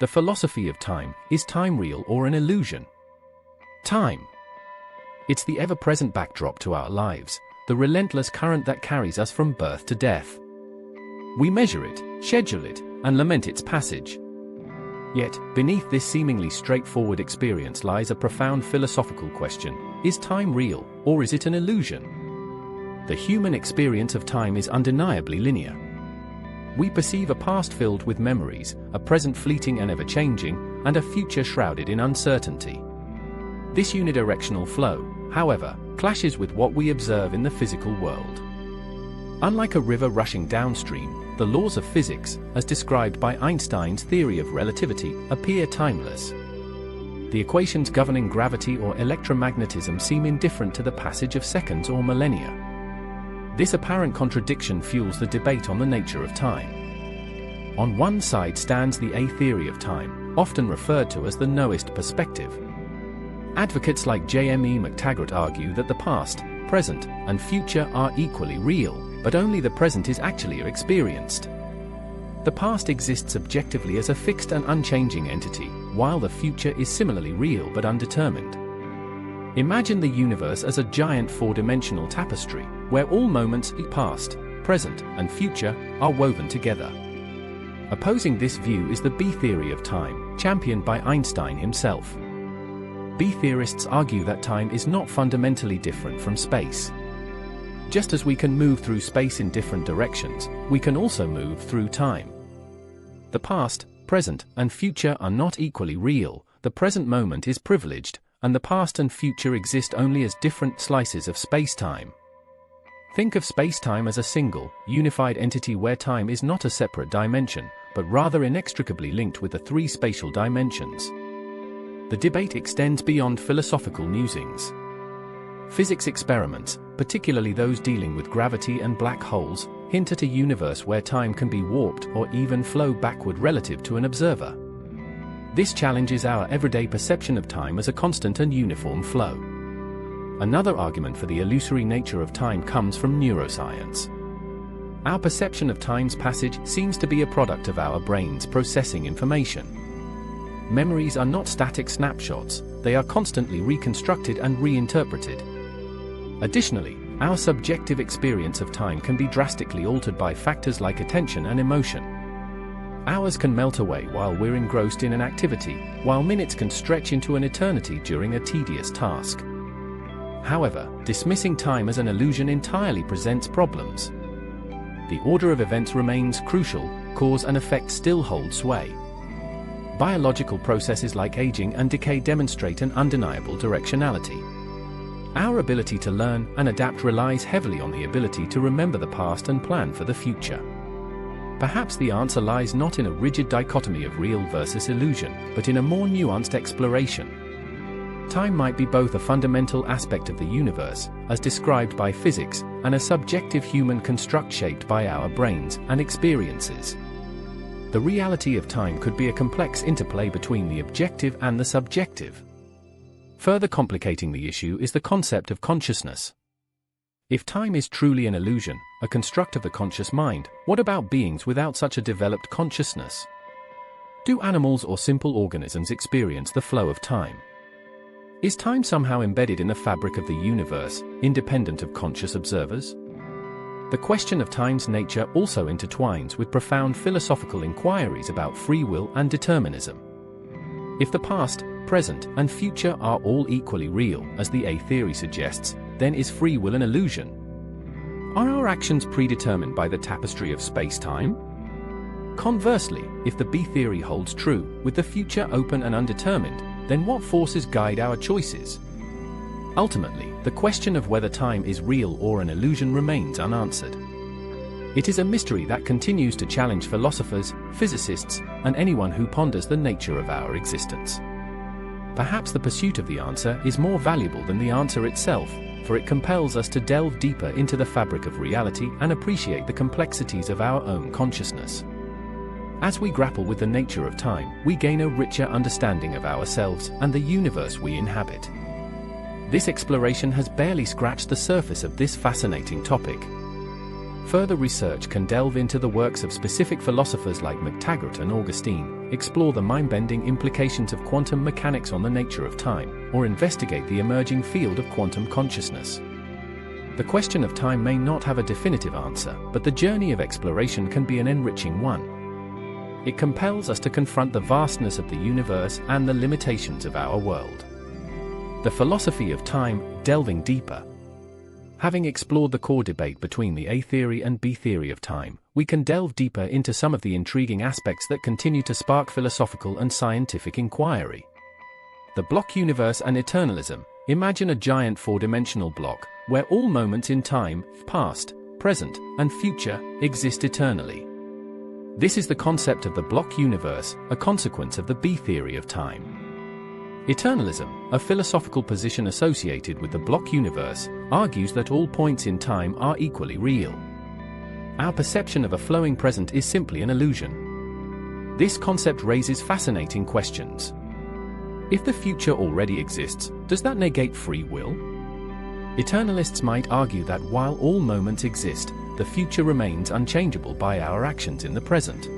The philosophy of time. Is time real or an illusion? Time. It's the ever-present backdrop to our lives, the relentless current that carries us from birth to death. We measure it, schedule it, and lament its passage. Yet, beneath this seemingly straightforward experience lies a profound philosophical question: is time real, or is it an illusion? The human experience of time is undeniably linear. We perceive a past filled with memories, a present fleeting and ever-changing, and a future shrouded in uncertainty. This unidirectional flow, however, clashes with what we observe in the physical world. Unlike a river rushing downstream, the laws of physics, as described by Einstein's theory of relativity, appear timeless. The equations governing gravity or electromagnetism seem indifferent to the passage of seconds or millennia. This apparent contradiction fuels the debate on the nature of time. On one side stands the A theory of time, often referred to as the noist perspective. Advocates like J.M.E. McTaggart argue that the past, present, and future are equally real, but only the present is actually experienced. The past exists objectively as a fixed and unchanging entity, while the future is similarly real but undetermined. Imagine the universe as a giant four-dimensional tapestry, where all moments, past, present, and future, are woven together. Opposing this view is the B theory of time, championed by Einstein himself. B theorists argue that time is not fundamentally different from space. Just as we can move through space in different directions, we can also move through time. The past, present, and future are not equally real. The present moment is privileged, and the past and future exist only as different slices of space-time. Think of space-time as a single, unified entity where time is not a separate dimension, but rather inextricably linked with the three spatial dimensions. The debate extends beyond philosophical musings. Physics experiments, particularly those dealing with gravity and black holes, hint at a universe where time can be warped or even flow backward relative to an observer. This challenges our everyday perception of time as a constant and uniform flow. Another argument for the illusory nature of time comes from neuroscience. Our perception of time's passage seems to be a product of our brains processing information. Memories are not static snapshots, they are constantly reconstructed and reinterpreted. Additionally, our subjective experience of time can be drastically altered by factors like attention and emotion. Hours can melt away while we're engrossed in an activity, while minutes can stretch into an eternity during a tedious task. However, dismissing time as an illusion entirely presents problems. The order of events remains crucial, cause and effect still hold sway. Biological processes like aging and decay demonstrate an undeniable directionality. Our ability to learn and adapt relies heavily on the ability to remember the past and plan for the future. Perhaps the answer lies not in a rigid dichotomy of real versus illusion, but in a more nuanced exploration. Time might be both a fundamental aspect of the universe, as described by physics, and a subjective human construct shaped by our brains and experiences. The reality of time could be a complex interplay between the objective and the subjective. Further complicating the issue is the concept of consciousness. If time is truly an illusion, a construct of the conscious mind, what about beings without such a developed consciousness? Do animals or simple organisms experience the flow of time? Is time somehow embedded in the fabric of the universe, independent of conscious observers? The question of time's nature also intertwines with profound philosophical inquiries about free will and determinism. If the past, present, and future are all equally real, as the A theory suggests, then is free will an illusion? Are our actions predetermined by the tapestry of space-time? Conversely, if the B theory holds true, with the future open and undetermined, then what forces guide our choices? Ultimately, the question of whether time is real or an illusion remains unanswered. It is a mystery that continues to challenge philosophers, physicists, and anyone who ponders the nature of our existence. Perhaps the pursuit of the answer is more valuable than the answer itself, for it compels us to delve deeper into the fabric of reality and appreciate the complexities of our own consciousness. As we grapple with the nature of time, we gain a richer understanding of ourselves and the universe we inhabit. This exploration has barely scratched the surface of this fascinating topic. Further research can delve into the works of specific philosophers like McTaggart and Augustine, explore the mind-bending implications of quantum mechanics on the nature of time, or investigate the emerging field of quantum consciousness. The question of time may not have a definitive answer, but the journey of exploration can be an enriching one. It compels us to confront the vastness of the universe and the limitations of our world. The philosophy of time, delving deeper. Having explored the core debate between the A theory and B theory of time, we can delve deeper into some of the intriguing aspects that continue to spark philosophical and scientific inquiry. The block universe and eternalism. Imagine a giant four-dimensional block, where all moments in time, past, present, and future, exist eternally. This is the concept of the block universe, a consequence of the B theory of time. Eternalism, a philosophical position associated with the block universe, argues that all points in time are equally real. Our perception of a flowing present is simply an illusion. This concept raises fascinating questions. If the future already exists, does that negate free will? Eternalists might argue that while all moments exist, the future remains unchangeable by our actions in the present.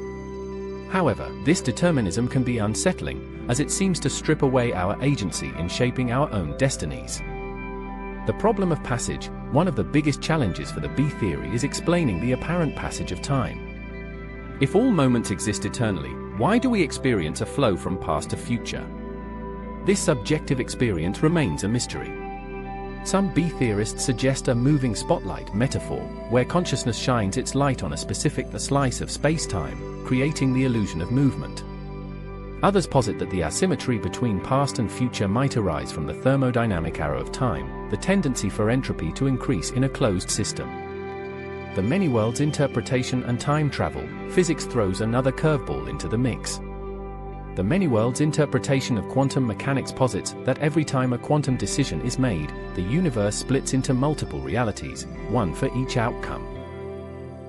However, this determinism can be unsettling, as it seems to strip away our agency in shaping our own destinies. The problem of passage, one of the biggest challenges for the B theory, is explaining the apparent passage of time. If all moments exist eternally, why do we experience a flow from past to future? This subjective experience remains a mystery. Some B theorists suggest a moving spotlight metaphor, where consciousness shines its light on a specific slice of space-time, creating the illusion of movement. Others posit that the asymmetry between past and future might arise from the thermodynamic arrow of time, the tendency for entropy to increase in a closed system. The many worlds interpretation and time travel. Physics throws another curveball into the mix. The many worlds interpretation of quantum mechanics posits that every time a quantum decision is made, the universe splits into multiple realities, one for each outcome.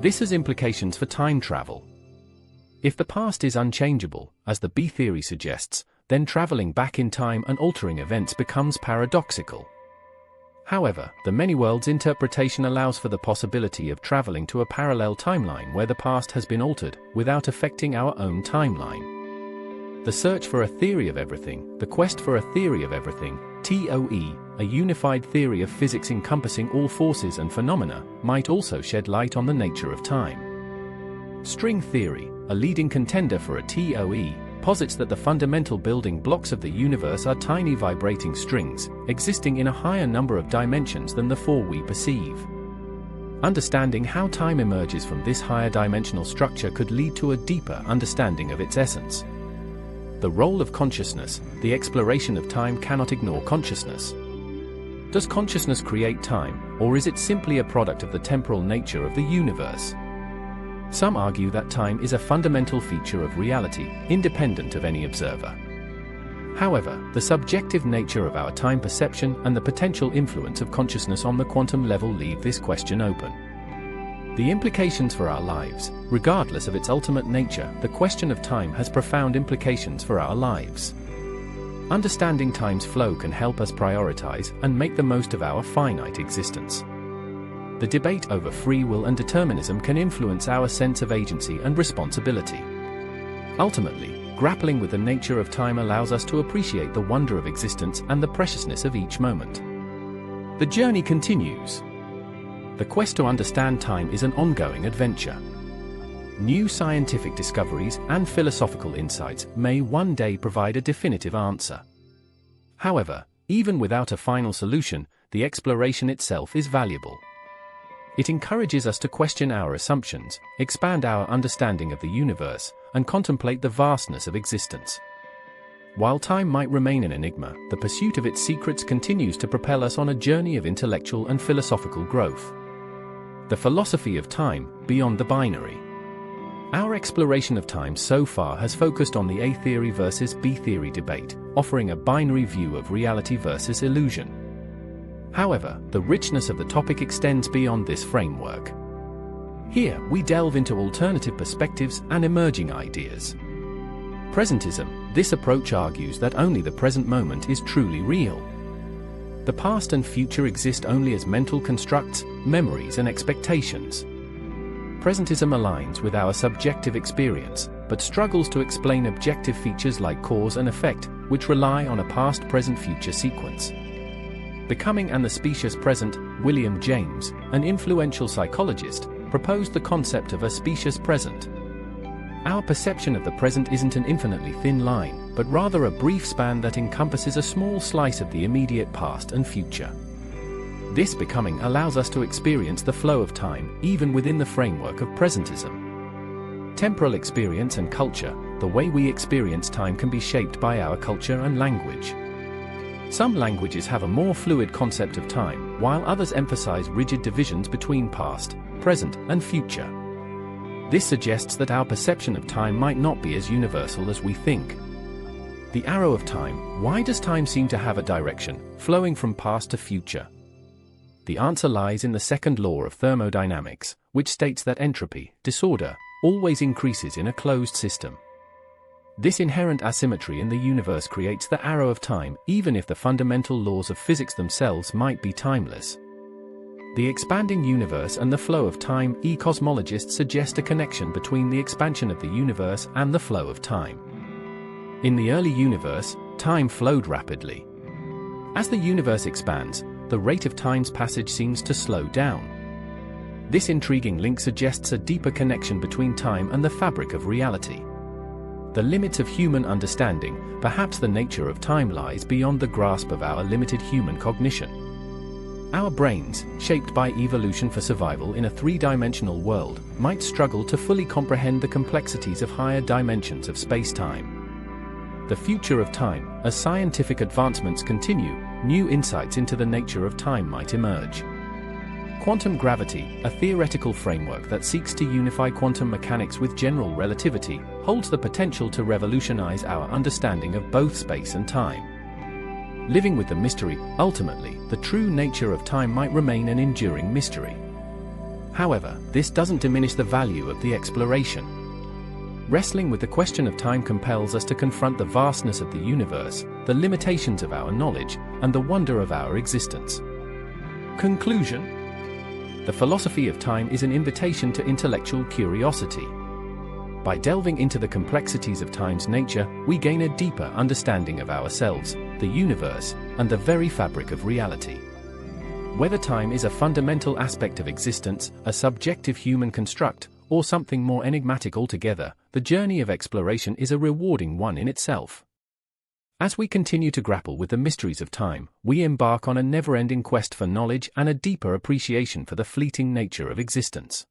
This has implications for time travel. If the past is unchangeable, as the B theory suggests, then traveling back in time and altering events becomes paradoxical. However, the many worlds interpretation allows for the possibility of traveling to a parallel timeline where the past has been altered, without affecting our own timeline. The search for a theory of everything, the quest for a theory of everything, TOE, a unified theory of physics encompassing all forces and phenomena, might also shed light on the nature of time. String theory, a leading contender for a TOE, posits that the fundamental building blocks of the universe are tiny vibrating strings, existing in a higher number of dimensions than the four we perceive. Understanding how time emerges from this higher dimensional structure could lead to a deeper understanding of its essence. The role of consciousness. The exploration of time cannot ignore consciousness. Does consciousness create time, or is it simply a product of the temporal nature of the universe? Some argue that time is a fundamental feature of reality, independent of any observer. However, the subjective nature of our time perception and the potential influence of consciousness on the quantum level leave this question open. The implications for our lives. Regardless of its ultimate nature, the question of time has profound implications for our lives. Understanding time's flow can help us prioritize and make the most of our finite existence. The debate over free will and determinism can influence our sense of agency and responsibility. Ultimately, grappling with the nature of time allows us to appreciate the wonder of existence and the preciousness of each moment. The journey continues. The quest to understand time is an ongoing adventure. New scientific discoveries and philosophical insights may one day provide a definitive answer. However, even without a final solution, the exploration itself is valuable. It encourages us to question our assumptions, expand our understanding of the universe, and contemplate the vastness of existence. While time might remain an enigma, the pursuit of its secrets continues to propel us on a journey of intellectual and philosophical growth. The philosophy of time, beyond the binary. Our exploration of time so far has focused on the A theory versus B theory debate, offering a binary view of reality versus illusion. However, the richness of the topic extends beyond this framework. Here, we delve into alternative perspectives and emerging ideas. Presentism. This approach argues that only the present moment is truly real. The past and future exist only as mental constructs, memories and expectations. Presentism aligns with our subjective experience, but struggles to explain objective features like cause and effect, which rely on a past-present-future sequence. Becoming and the Specious Present, William James, an influential psychologist, proposed the concept of a specious present. Our perception of the present isn't an infinitely thin line, but rather a brief span that encompasses a small slice of the immediate past and future. This becoming allows us to experience the flow of time, even within the framework of presentism. Temporal experience and culture, the way we experience time can be shaped by our culture and language. Some languages have a more fluid concept of time, while others emphasize rigid divisions between past, present, and future. This suggests that our perception of time might not be as universal as we think. The arrow of time: why does time seem to have a direction, flowing from past to future? The answer lies in the second law of thermodynamics, which states that entropy, disorder, always increases in a closed system. This inherent asymmetry in the universe creates the arrow of time, even if the fundamental laws of physics themselves might be timeless. The expanding universe and the flow of time. Cosmologists suggest a connection between the expansion of the universe and the flow of time. In the early universe, time flowed rapidly. As the universe expands, the rate of time's passage seems to slow down. This intriguing link suggests a deeper connection between time and the fabric of reality. The limits of human understanding, perhaps the nature of time, lies beyond the grasp of our limited human cognition. Our brains, shaped by evolution for survival in a three-dimensional world, might struggle to fully comprehend the complexities of higher dimensions of space-time. The future of time: as scientific advancements continue, new insights into the nature of time might emerge. Quantum gravity, a theoretical framework that seeks to unify quantum mechanics with general relativity, holds the potential to revolutionize our understanding of both space and time. Living with the mystery: ultimately, the true nature of time might remain an enduring mystery. However, this doesn't diminish the value of the exploration. Wrestling with the question of time compels us to confront the vastness of the universe, the limitations of our knowledge, and the wonder of our existence. Conclusion: the philosophy of time is an invitation to intellectual curiosity. By delving into the complexities of time's nature, we gain a deeper understanding of ourselves, the universe, and the very fabric of reality. Whether time is a fundamental aspect of existence, a subjective human construct, or something more enigmatic altogether, the journey of exploration is a rewarding one in itself. As we continue to grapple with the mysteries of time, we embark on a never-ending quest for knowledge and a deeper appreciation for the fleeting nature of existence.